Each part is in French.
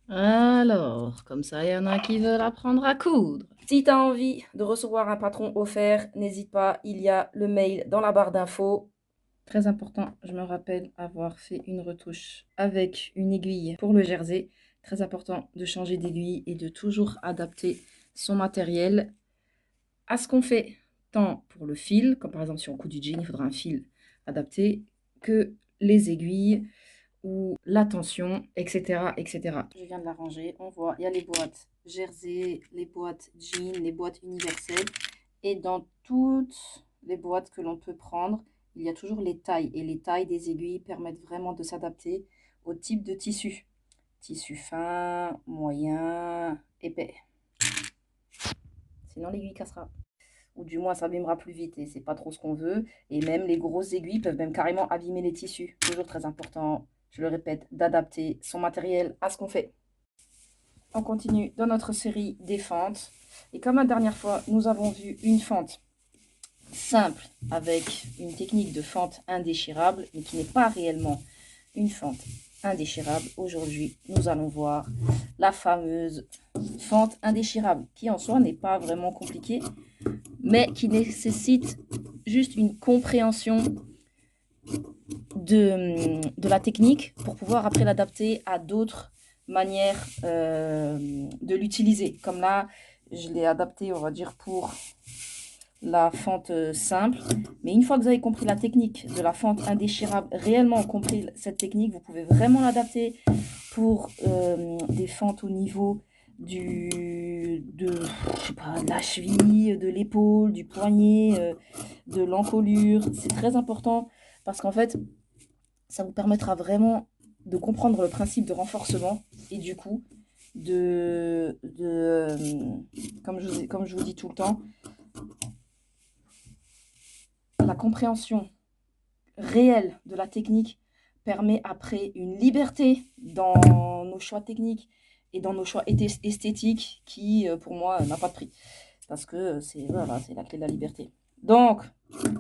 Alors, comme ça, il y en a qui veulent apprendre à coudre. Si tu as envie de recevoir un patron offert, n'hésite pas, il y a le mail dans la barre d'infos. Très important, je me rappelle avoir fait une retouche avec une aiguille pour le jersey. Très important de changer d'aiguille et de toujours adapter son matériel à ce qu'on fait, tant pour le fil, comme par exemple si on coud du jean, il faudra un fil adapté, que les aiguilles ou la tension, etc., etc. Je viens de la ranger, on voit, il y a les boîtes jersey, les boîtes jean, les boîtes universelles. Et dans toutes les boîtes que l'on peut prendre, il y a toujours les tailles. Et les tailles des aiguilles permettent vraiment de s'adapter au type de tissu. Tissu fin, moyen, épais. Sinon l'aiguille cassera. Ou du moins s'abîmera plus vite et c'est pas trop ce qu'on veut. Et même les grosses aiguilles peuvent même carrément abîmer les tissus. Toujours très important, je le répète, d'adapter son matériel à ce qu'on fait. On continue dans notre série des fentes. Et comme la dernière fois, nous avons vu une fente simple avec une technique de fente indéchirable, mais qui n'est pas réellement une fente indéchirable. Aujourd'hui, nous allons voir la fameuse fente indéchirable, qui en soi n'est pas vraiment compliquée, mais qui nécessite juste une compréhension de la technique pour pouvoir après l'adapter à d'autres manières de l'utiliser. Comme là, je l'ai adapté, on va dire, pour la fente simple. Mais une fois que vous avez compris la technique de la fente indéchirable, réellement compris cette technique, vous pouvez vraiment l'adapter pour des fentes au niveau de la cheville, de l'épaule, du poignet, de l'encolure. C'est très important parce qu'en fait, ça vous permettra vraiment de comprendre le principe de renforcement et du coup, comme je vous dis tout le temps, la compréhension réelle de la technique permet après une liberté dans nos choix techniques et dans nos choix esthétiques qui, pour moi, n'a pas de prix. Parce que c'est voilà, c'est la clé de la liberté. Donc,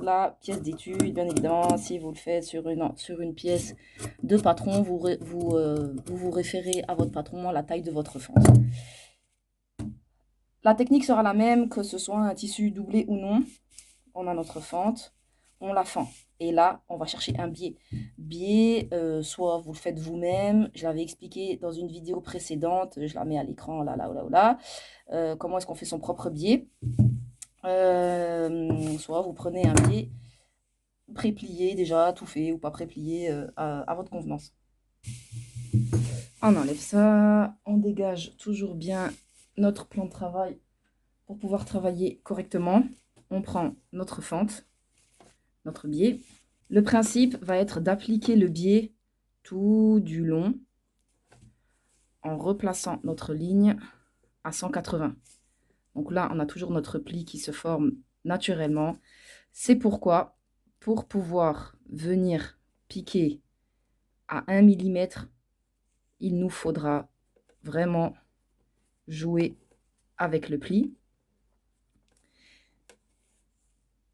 la pièce d'étude, bien évidemment, si vous le faites sur une pièce de patron, vous référez à votre patron, à la taille de votre fente. La technique sera la même que ce soit un tissu doublé ou non. On a notre fente, on la fend. Et là, on va chercher un biais. Biais, soit vous le faites vous-même. Je l'avais expliqué dans une vidéo précédente. Je la mets à l'écran, là, là, là, là. Comment est-ce qu'on fait son propre biais. Soit vous prenez un biais pré-plié déjà, tout fait, ou pas pré-plié, à votre convenance. On enlève ça. On dégage toujours bien notre plan de travail pour pouvoir travailler correctement. On prend notre fente, notre biais. Le principe va être d'appliquer le biais tout du long en replaçant notre ligne à 180. Donc là, on a toujours notre pli qui se forme naturellement. C'est pourquoi, pour pouvoir venir piquer à 1 mm, il nous faudra vraiment jouer avec le pli.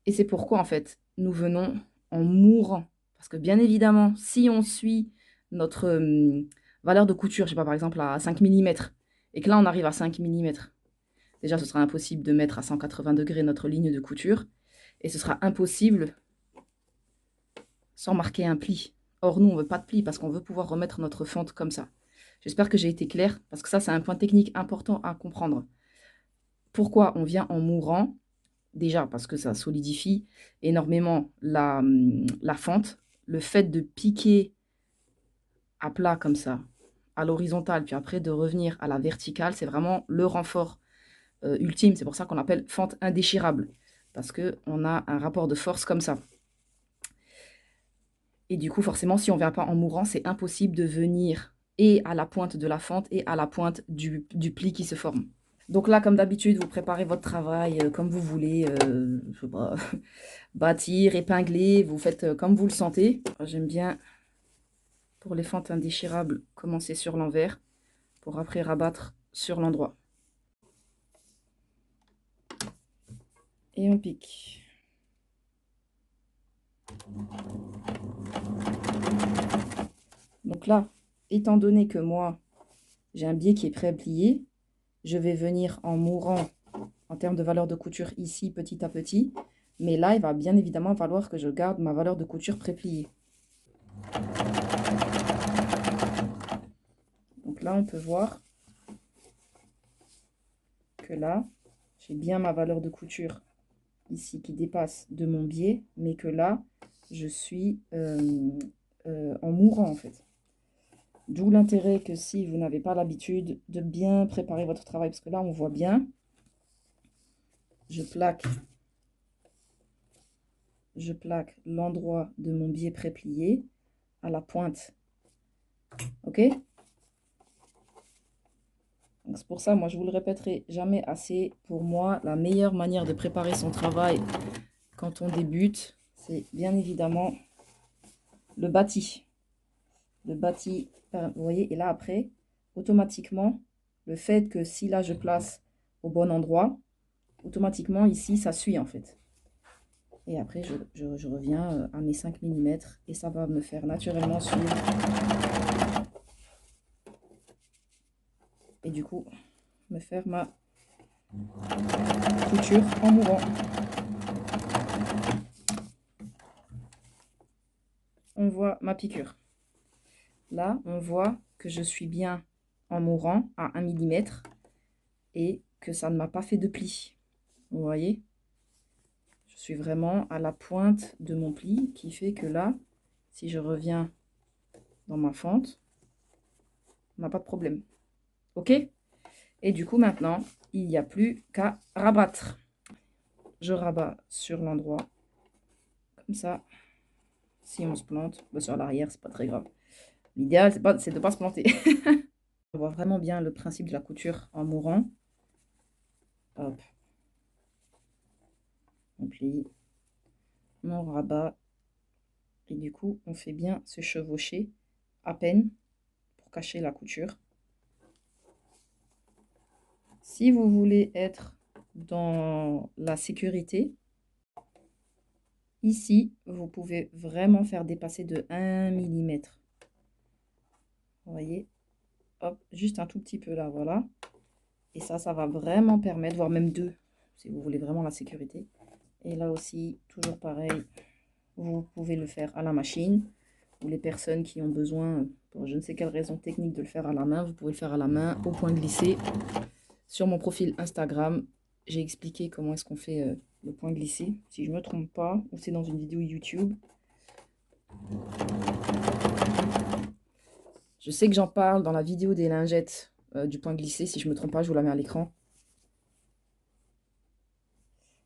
Et c'est pourquoi, en fait, nous venons en mourant. Parce que bien évidemment, si on suit notre valeur de couture, je sais pas, par exemple à 5 mm, et que là on arrive à 5 mm, déjà ce sera impossible de mettre à 180 degrés notre ligne de couture, et ce sera impossible sans marquer un pli. Or nous on veut pas de pli parce qu'on veut pouvoir remettre notre fente comme ça. J'espère que j'ai été claire, parce que ça c'est un point technique important à comprendre. Pourquoi on vient en mourant? Déjà parce que ça solidifie énormément la fente. Le fait de piquer à plat comme ça, à l'horizontale, puis après de revenir à la verticale, c'est vraiment le renfort ultime. C'est pour ça qu'on appelle fente indéchirable, parce qu'on a un rapport de force comme ça. Et du coup, forcément, si on ne vient pas en mourant, c'est impossible de venir et à la pointe de la fente et à la pointe du pli qui se forme. Donc là, comme d'habitude, vous préparez votre travail comme vous voulez, je sais pas, bâtir, épingler, vous faites comme vous le sentez. J'aime bien, pour les fentes indéchirables, commencer sur l'envers pour après rabattre sur l'endroit. Et on pique. Donc là, étant donné que moi, j'ai un biais qui est prêt à plier. Je vais venir en mourant en termes de valeur de couture ici, petit à petit. Mais là, il va bien évidemment falloir que je garde ma valeur de couture pré-pliée. Donc là, on peut voir que là, j'ai bien ma valeur de couture ici qui dépasse de mon biais, mais que là, je suis en mourant en fait. D'où l'intérêt que si vous n'avez pas l'habitude de bien préparer votre travail, parce que là, on voit bien, je plaque l'endroit de mon biais pré-plié à la pointe. Ok? C'est pour ça, moi, je vous le répéterai jamais assez. Pour moi, la meilleure manière de préparer son travail quand on débute, c'est bien évidemment le bâti. Le bâti, vous voyez, et là après, automatiquement, le fait que si là je place au bon endroit, automatiquement ici ça suit en fait. Et après je reviens à mes 5 mm et ça va me faire naturellement suivre. Et du coup, me faire ma couture en mourant. On voit ma piqûre. Là, on voit que je suis bien en mourant à 1 mm et que ça ne m'a pas fait de pli. Vous voyez? Je suis vraiment à la pointe de mon pli qui fait que là, si je reviens dans ma fente, on n'a pas de problème. Ok? Et du coup, maintenant, il n'y a plus qu'à rabattre. Je rabats sur l'endroit, comme ça. Si on se plante, bah sur l'arrière, c'est pas très grave. L'idéal, c'est de ne pas se planter. On voit vraiment bien le principe de la couture en mourant. Hop. On plie, on rabat. Et du coup, on fait bien se chevaucher à peine pour cacher la couture. Si vous voulez être dans la sécurité, ici, vous pouvez vraiment faire dépasser de 1 mm. Vous voyez, hop, juste un tout petit peu là, voilà. Et ça va vraiment permettre, voire même 2, si vous voulez vraiment la sécurité. Et là aussi, toujours pareil, vous pouvez le faire à la machine. Ou les personnes qui ont besoin, pour je ne sais quelle raison technique, de le faire à la main, vous pouvez le faire à la main, au point glissé. Sur mon profil Instagram, j'ai expliqué comment est-ce qu'on fait le point glissé. Si je ne me trompe pas, ou c'est dans une vidéo YouTube. Je sais que j'en parle dans la vidéo des lingettes du point glissé. Si je ne me trompe pas, je vous la mets à l'écran.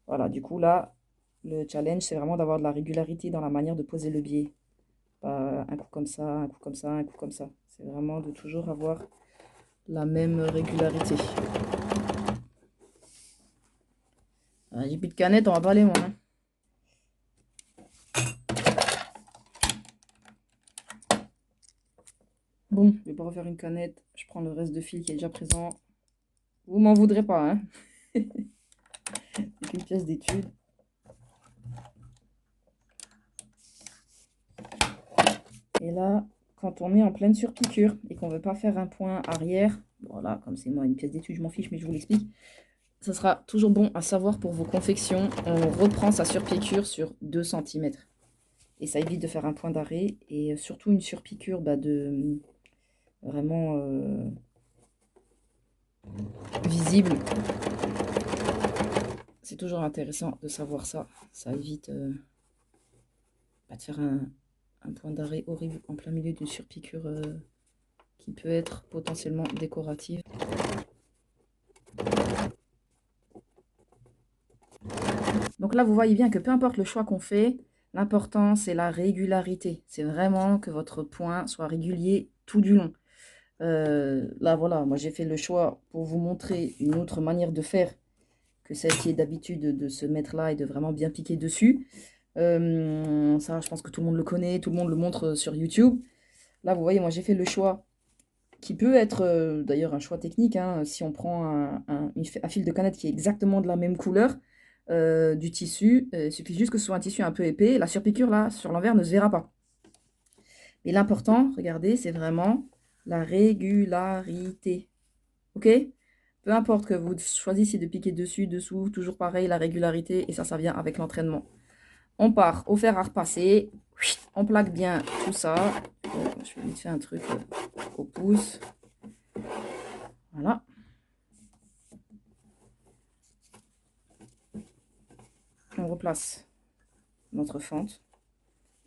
Voilà, du coup là, le challenge, c'est vraiment d'avoir de la régularité dans la manière de poser le biais. Pas un coup comme ça, un coup comme ça, un coup comme ça. C'est vraiment de toujours avoir la même régularité. J'ai plus de canettes, on va pas aller loin. Hein. Bon, je vais pas refaire une canette. Je prends le reste de fil qui est déjà présent. Vous m'en voudrez pas, hein. C'est une pièce d'étude. Et là, quand on est en pleine surpiqûre et qu'on ne veut pas faire un point arrière, voilà, comme c'est moi une pièce d'étude, je m'en fiche, mais je vous l'explique. Ça sera toujours bon à savoir pour vos confections. On reprend sa surpiqûre sur 2 cm. Et ça évite de faire un point d'arrêt. Et surtout une surpiqûre de vraiment visible. C'est toujours intéressant de savoir ça. Ça évite de faire un point d'arrêt horrible en plein milieu d'une surpiqûre qui peut être potentiellement décorative. Donc là, vous voyez bien que peu importe le choix qu'on fait, l'important, c'est la régularité. C'est vraiment que votre point soit régulier tout du long. Là, voilà, moi, j'ai fait le choix pour vous montrer une autre manière de faire que celle qui est d'habitude de se mettre là et de vraiment bien piquer dessus. Ça, je pense que tout le monde le connaît, tout le monde le montre sur YouTube. Là, vous voyez, moi, j'ai fait le choix qui peut être d'ailleurs un choix technique. Hein, si on prend un fil de canette qui est exactement de la même couleur du tissu, il suffit juste que ce soit un tissu un peu épais. La surpiqûre, là, sur l'envers, ne se verra pas. Mais l'important, regardez, c'est vraiment la régularité. Ok? Peu importe que vous choisissiez de piquer dessus, dessous, toujours pareil, la régularité, et ça vient avec l'entraînement. On part au fer à repasser, on plaque bien tout ça. Je vais vite faire un truc au pouce. Voilà. On replace notre fente.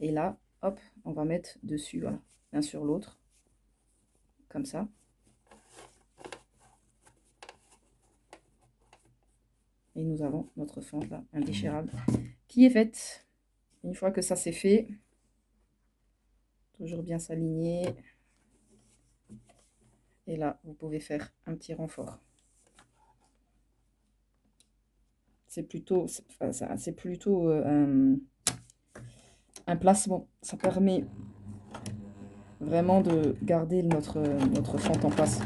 Et là, hop, on va mettre dessus, voilà, l'un sur l'autre, comme ça. Et nous avons notre fente là, indéchirable, qui est faite. Une fois que ça c'est fait, toujours bien s'aligner. Et là, vous pouvez faire un petit renfort. C'est plutôt un placement. Ça permet vraiment de garder notre fente en place.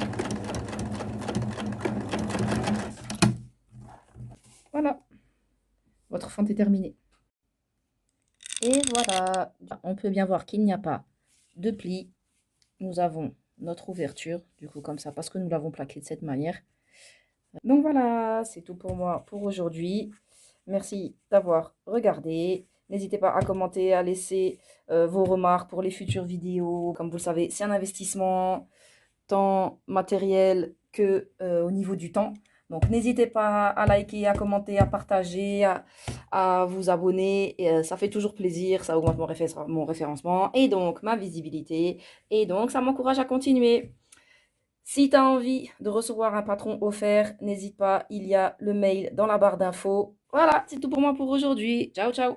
Voilà, votre fente est terminée. Et voilà, on peut bien voir qu'il n'y a pas de plis. Nous avons notre ouverture, du coup comme ça, parce que nous l'avons plaqué de cette manière. Donc voilà, c'est tout pour moi pour aujourd'hui. Merci d'avoir regardé. N'hésitez pas à commenter, à laisser vos remarques pour les futures vidéos. Comme vous le savez, c'est un investissement tant matériel que au niveau du temps. Donc n'hésitez pas à liker, à commenter, à partager, à vous abonner. Et, ça fait toujours plaisir, ça augmente mon référencement et donc ma visibilité. Et donc ça m'encourage à continuer. Si tu as envie de recevoir un patron offert, n'hésite pas, il y a le mail dans la barre d'infos. Voilà, c'est tout pour moi pour aujourd'hui. Ciao, ciao!